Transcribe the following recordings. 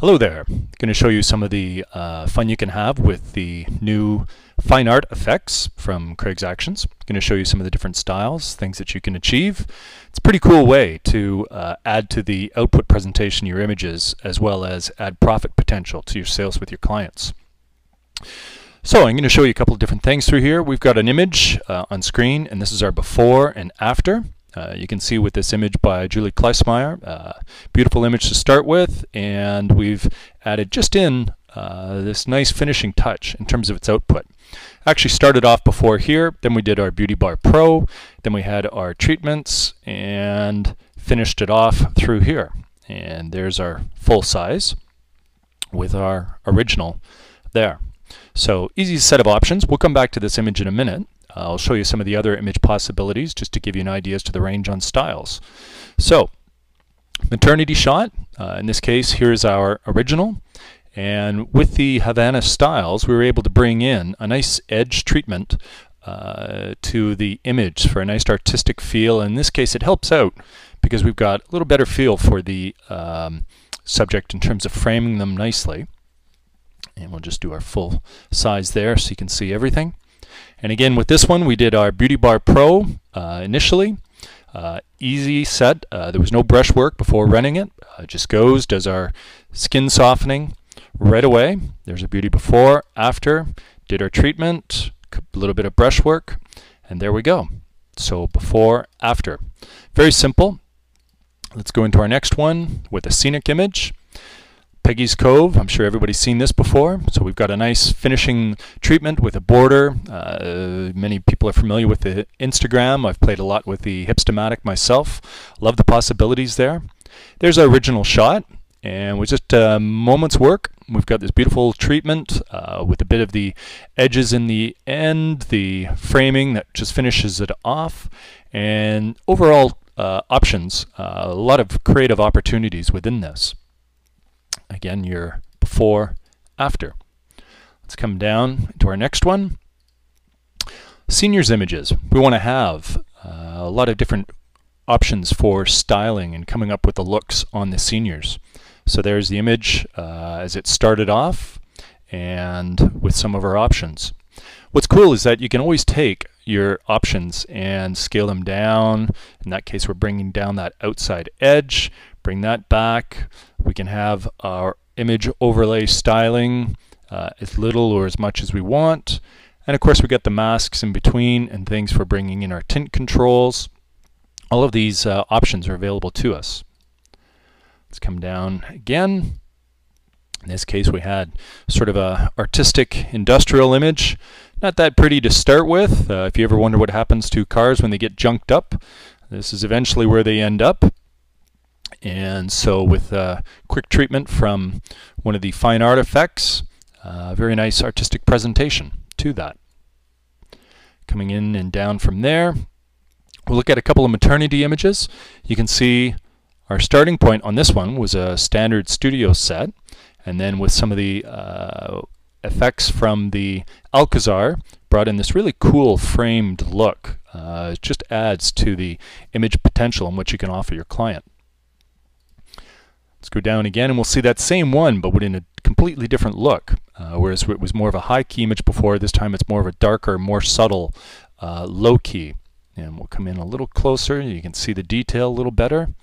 Hello there. I'm going to show you some of the fun you can have with the new FineArt Fx from Craig's Actions. I'm going to show you some of the different styles, things that you can achieve. It's a pretty cool way to add to the output presentation your images, as well as add profit potential to your sales with your clients. So I'm going to show you a couple of different things through here. We've got an image on screen, and this is our before and after. You can see with this image by Julie Kleismeyer, beautiful image to start with, and we've added just in this nice finishing touch in terms of its output. Actually started off before here, then we did our BeautyBar Pro, then we had our treatments, and finished it off through here. And there's our full size with our original there. So easy set of options. We'll come back to this image in a minute. I'll show you some of the other image possibilities just to give you an idea as to the range on styles. So, maternity shot. In this case, here's our original. And with the Havana styles, we were able to bring in a nice edge treatment to the image for a nice artistic feel. In this case, it helps out because we've got a little better feel for the subject in terms of framing them nicely. And we'll just do our full size there so you can see everything. And again, with this one, we did our BeautyBar Pro initially. Easy set. There was no brush work before running it. It just goes, does our skin softening right away. There's a beauty before, after. Did our treatment, a little bit of brush work, and there we go. So before, after. Very simple. Let's go into our next one with a scenic image. Peggy's Cove, I'm sure everybody's seen this before. So we've got a nice finishing treatment with a border. Many people are familiar with the Instagram. I've played a lot with the Hipstamatic myself. Love the possibilities there. There's our original shot, and with just a moment's work, we've got this beautiful treatment with a bit of the edges in the end, the framing that just finishes it off, and overall options, a lot of creative opportunities within this. Again, your before, after. Let's come down to our next one. Seniors images. We want to have a lot of different options for styling and coming up with the looks on the seniors. So there's the image as it started off, and with some of our options. What's cool is that you can always take your options and scale them down. In that case, we're bringing down that outside edge, bring that back. We can have our image overlay styling as little or as much as we want. And of course, we got the masks in between and things for bringing in our tint controls. All of these options are available to us. Let's come down again. In this case, we had sort of a artistic industrial image. Not that pretty to start with. If you ever wonder what happens to cars when they get junked up, this is eventually where they end up. And so with a quick treatment from one of the FineArt Fx, very nice artistic presentation to that. Coming in and down from there, we'll look at a couple of maternity images. You can see our starting point on this one was a standard studio set, and then with some of the effects from the Alcazar, brought in this really cool framed look. It just adds to the image potential and what you can offer your client. Let's go down again, and we'll see that same one, but in a completely different look. Whereas it was more of a high-key image before, this time it's more of a darker, more subtle, low-key. And we'll come in a little closer. You can see the detail a little better.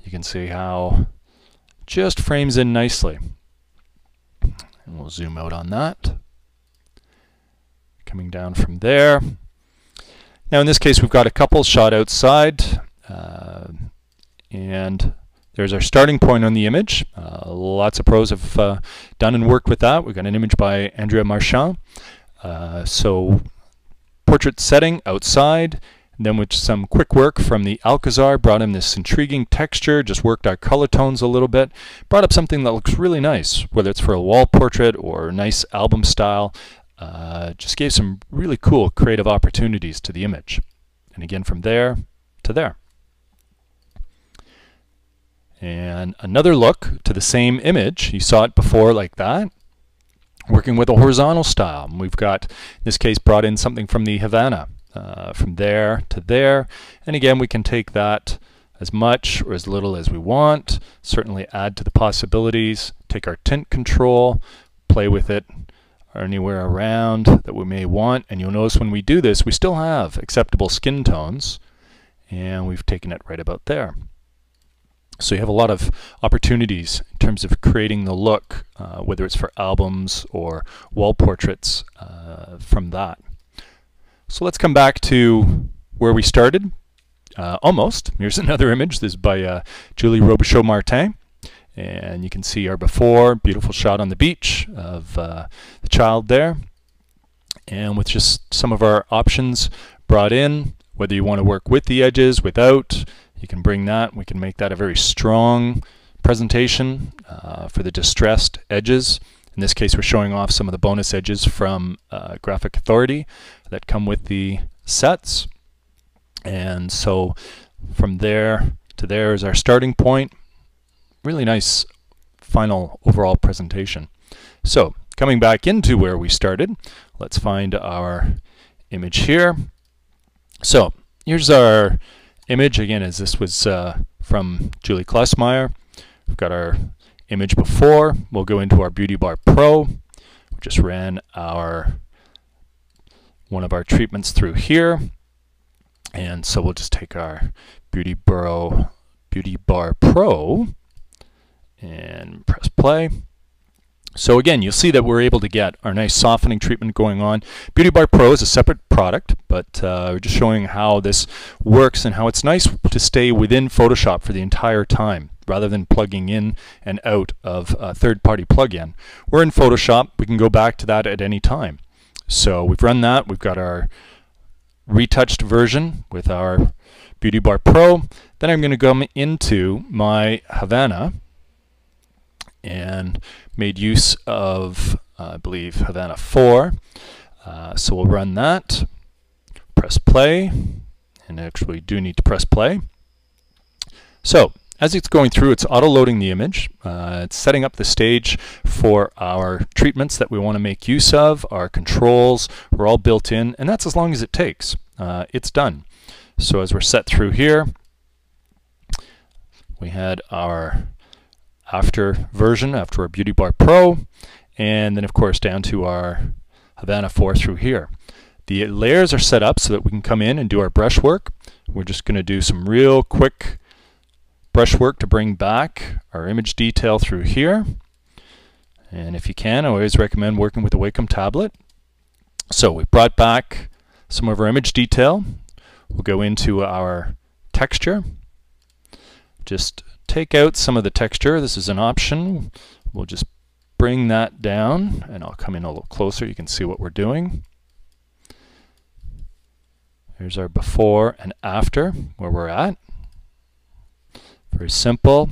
You can see how it just frames in nicely. And we'll zoom out on that. Coming down from there. Now in this case, we've got a couple shot outside. And there's our starting point on the image. Lots of pros have done and worked with that. We've got an image by Andrea Marchand. So portrait setting outside, and then with some quick work from the Alcazar, brought in this intriguing texture, just worked our color tones a little bit, brought up something that looks really nice, whether it's for a wall portrait or a nice album style. Just gave some really cool creative opportunities to the image. And again, from there to there. And another look to the same image. You saw it before like that. Working with a horizontal style. And we've got, in this case, brought in something from the Havana. From there to there. And again, we can take that as much or as little as we want, certainly add to the possibilities, take our tint control, play with it anywhere around that we may want, and you'll notice when we do this we still have acceptable skin tones, and we've taken it right about there. So you have a lot of opportunities in terms of creating the look, whether it's for albums or wall portraits from that. So let's come back to where we started. Almost. Here's another image. This is by Julie Robichaud-Martin. And you can see our before, beautiful shot on the beach of the child there. And with just some of our options brought in, whether you want to work with the edges, without, you can bring that. We can make that a very strong presentation for the distressed edges. In this case, we're showing off some of the bonus edges from Graphic Authority that come with the sets. And so from there to there is our starting point. Really nice final overall presentation. So coming back into where we started, let's find our image here. So here's our image again, as this was from Julie Klesmeyer. We've got our image before. We'll go into our BeautyBar Pro. We just ran one of our treatments through here. And so we'll just take our BeautyBar Pro and press play. So again, you'll see that we're able to get our nice softening treatment going on. BeautyBar Pro is a separate product, but we're just showing how this works and how it's nice to stay within Photoshop for the entire time, rather than plugging in and out of a third-party plugin. We're in Photoshop. We can go back to that at any time. So we've run that. We've got our retouched version with our BeautyBar Pro. Then I'm going to go into my Havana and made use of, I believe, Havana 4. So we'll run that, press play, and actually do need to press play. So as it's going through, it's auto-loading the image. It's setting up the stage for our treatments that we want to make use of. Our controls were all built in, and that's as long as it takes. It's done. So as we're set through here, we had our after version, after our BeautyBar Pro, and then of course down to our Havana 4 through here. The layers are set up so that we can come in and do our brush work. We're just going to do some real quick brush work to bring back our image detail through here. And if you can, I always recommend working with a Wacom tablet. So we brought back some of our image detail. We'll go into our texture. Just take out some of the texture. This is an option. We'll just bring that down, and I'll come in a little closer. You can see what we're doing. Here's our before and after, where we're at. Very simple.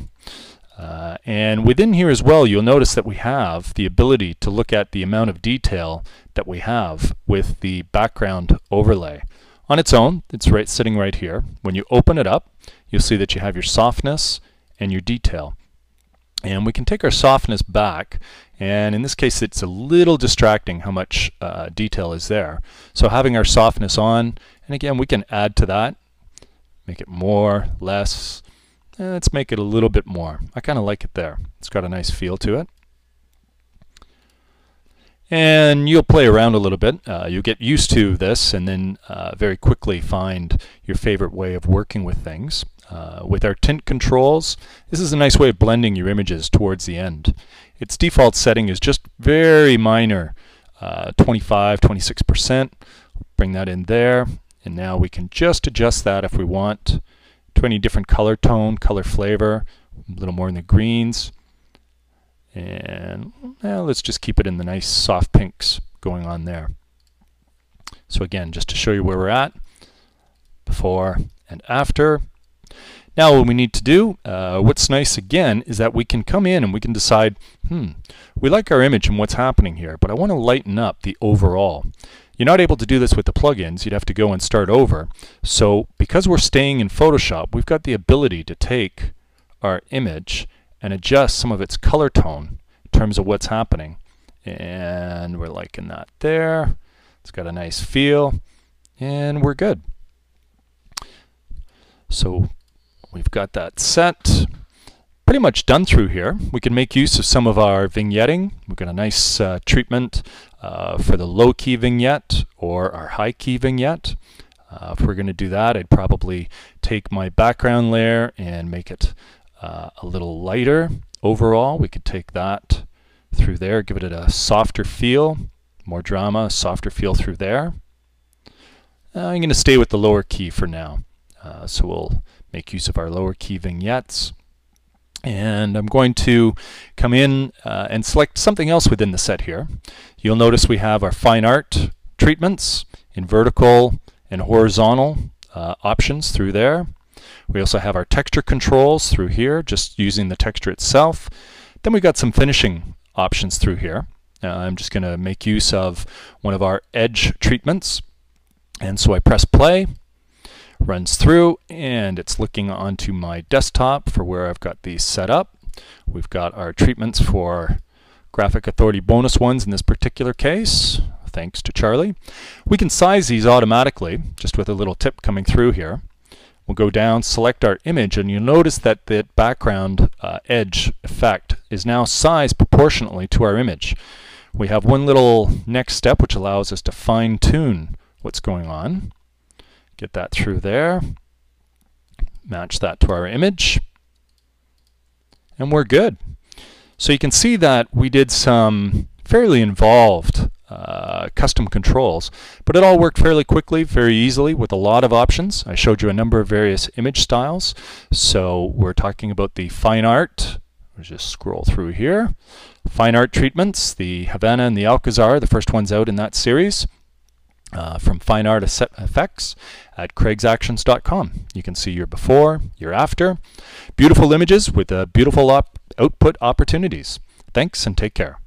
And within here as well, you'll notice that we have the ability to look at the amount of detail that we have with the background overlay. On its own, it's sitting right here. When you open it up, you'll see that you have your softness and your detail. And we can take our softness back, and in this case it's a little distracting how much detail is there. So having our softness on, and again we can add to that, make it more, less. Let's make it a little bit more. I kind of like it there. It's got a nice feel to it. And you'll play around a little bit. You'll get used to this and then very quickly find your favorite way of working with things. With our tint controls, this is a nice way of blending your images towards the end. Its default setting is just very minor, 25–26%. Bring that in there, and now we can just adjust that if we want to any different color tone, color flavor, a little more in the greens. And let's just keep it in the nice soft pinks going on there. So again, just to show you where we're at, before and after. Now what we need to do, what's nice again, is that we can come in and we can decide, we like our image and what's happening here, but I want to lighten up the overall. You're not able to do this with the plugins. You'd have to go and start over. So because we're staying in Photoshop, we've got the ability to take our image and adjust some of its color tone in terms of what's happening. And we're liking that there. It's got a nice feel, and we're good. So we've got that set. Pretty much done through here. We can make use of some of our vignetting. We've got a nice treatment for the low key vignette or our high key vignette. If we're going to do that, I'd probably take my background layer and make it a little lighter overall. We could take that through there, give it a softer feel, more drama, softer feel through there. I'm going to stay with the lower key for now. So we'll make use of our lower key vignettes. And I'm going to come in and select something else within the set here. You'll notice we have our FineArt treatments in vertical and horizontal options through there. We also have our texture controls through here, just using the texture itself. Then we've got some finishing options through here. I'm just going to make use of one of our edge treatments. And so I press play. Runs through, and it's looking onto my desktop for where I've got these set up. We've got our treatments for Graphic Authority bonus ones in this particular case, thanks to Charlie. We can size these automatically, just with a little tip coming through here. We'll go down, select our image, and you'll notice that the background edge effect is now sized proportionately to our image. We have one little next step which allows us to fine-tune what's going on. Get that through there, match that to our image, and we're good. So you can see that we did some fairly involved custom controls, but it all worked fairly quickly, very easily with a lot of options. I showed you a number of various image styles. So we're talking about the FineArt. We'll just scroll through here. FineArt treatments, the Havana and the Alcazar, the first ones out in that series. From FineArt Fx at craigsactions.com. You can see your before, your after. Beautiful images with beautiful output opportunities. Thanks and take care.